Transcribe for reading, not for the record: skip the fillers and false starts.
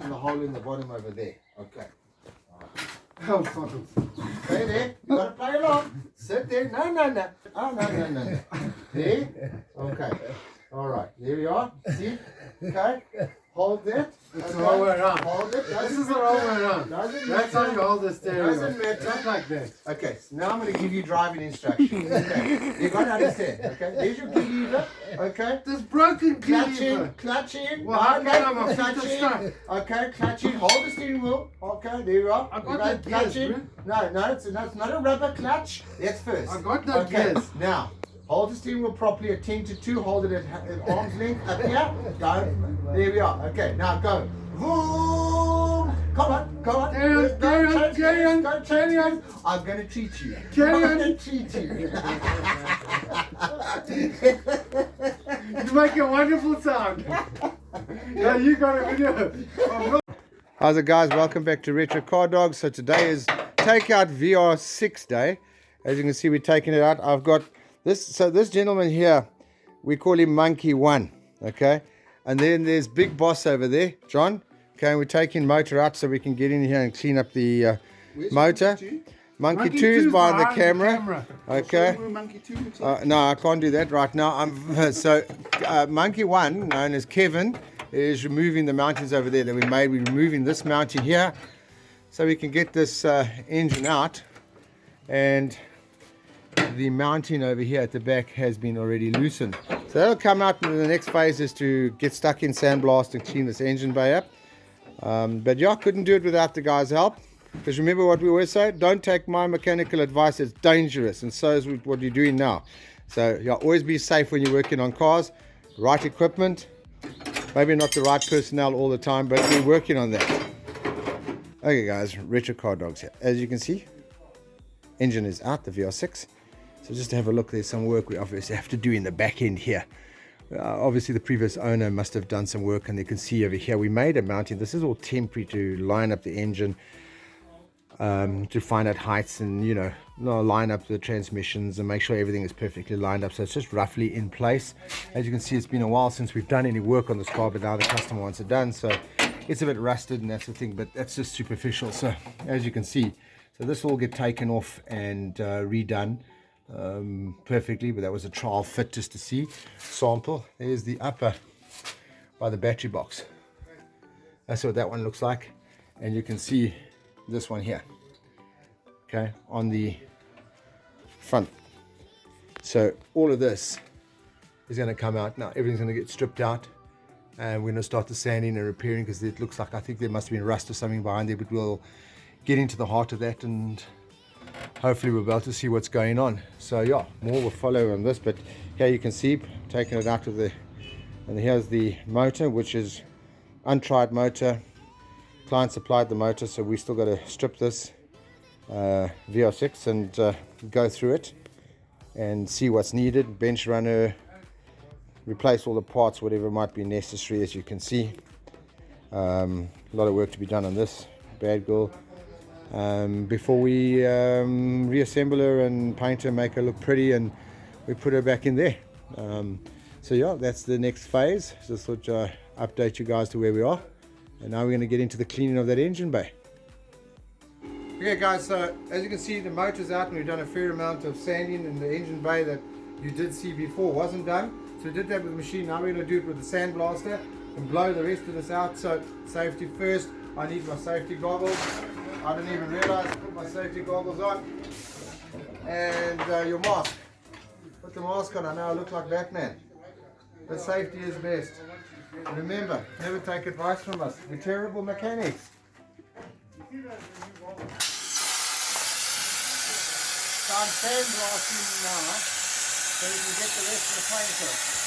and the hole in the bottom over there. Okay. Oh, fuck. Stay there. You gotta play along. Sit there. No. Oh, no. There. Okay. All right. There we are. See? Okay. Hold that. It's the wrong way around. Hold it. This is the wrong way around. That's how you hold the steering wheel. Doesn't matter. Not like that. Okay, so now I'm going to give you driving instructions. Okay, you got to understand. Okay, there's your key lever. Okay, This broken key lever. clutch in. Well, how okay, can I clutch in. Okay, clutch in. Hold the steering wheel. Okay, there you are. I got that clutch gears, in. No, it's not a rubber clutch. That's first. I got no gears. Now. Hold the steering wheel properly at 10 to 2. Hold it at arm's length up here. Go. There we are. Okay, now go. Vroom. Come on. Carry on. I'm going to treat you. Carry on. I'm going to treat you. You make a wonderful sound. Yeah, you got a video. How's it, guys? Welcome back to Retro Car Dogs. So today is Takeout VR6 day. As you can see, we're taking it out. I've got this gentleman here, we call him Monkey 1, okay? And then there's Big Boss over there, John. Okay, and we're taking motor out so we can get in here and clean up the motor. Monkey 2 is behind the camera. Okay. No, I can't do that right now. Monkey 1, known as Kevin, is removing the mountings over there that we made. We're removing this mounting here so we can get this engine out. And the mounting over here at the back has been already loosened. So that'll come out, and the next phase is to get stuck in sandblast and clean this engine bay up. But yeah, couldn't do it without the guys' help. Because remember what we always say, don't take my mechanical advice, it's dangerous, and so is what you're doing now. So yeah, always be safe when you're working on cars, right equipment, maybe not the right personnel all the time, but we're working on that. Okay guys, Retro Car Dogs here. As you can see, engine is out, the VR6. So just to have a look, there's some work we obviously have to do in the back end here. Obviously the previous owner must have done some work, and you can see over here we made a mounting. This is all temporary to line up the engine, to find out heights and line up the transmissions and make sure everything is perfectly lined up. So it's just roughly in place. As you can see, it's been a while since we've done any work on this car, but now the customer wants it done, so it's a bit rusted, and that's the thing, but that's just superficial. So as you can see, so this will get taken off and redone perfectly, but that was a trial fit just to see sample. There's the upper by the battery box. That's what that one looks like, and you can see this one here, okay, on the front. So all of this is going to come out now. Everything's going to get stripped out, and we're going to start the sanding and repairing, because it looks like, I think there must have been rust or something behind there, but we'll get into the heart of that, and hopefully we'll be able to see what's going on. So yeah, more will follow on this, but here you can see taking it out of the, and here's the motor, which is untried motor. Client supplied the motor, so we still got to strip this VR6 and go through it and see what's needed, bench runner, replace all the parts, whatever might be necessary. As you can see, a lot of work to be done on this bad girl before we reassemble her and paint her, make her look pretty, and we put her back in there. So yeah, that's the next phase. Just thought to update you guys to where we are, and now we're going to get into the cleaning of that engine bay. Okay guys, so as you can see, the motor's out, and we've done a fair amount of sanding in the engine bay that you did see before wasn't done. So we did that with the machine. Now we're going to do it with the sandblaster and blow the rest of this out. So safety first. I need my safety goggles. I didn't even realize I put my safety goggles on. And your mask. Put the mask on. I know I look like Batman, but safety is best. Remember, never take advice from us. We're terrible mechanics. So I'm sandblasting now, so you can get the rest of the paint off.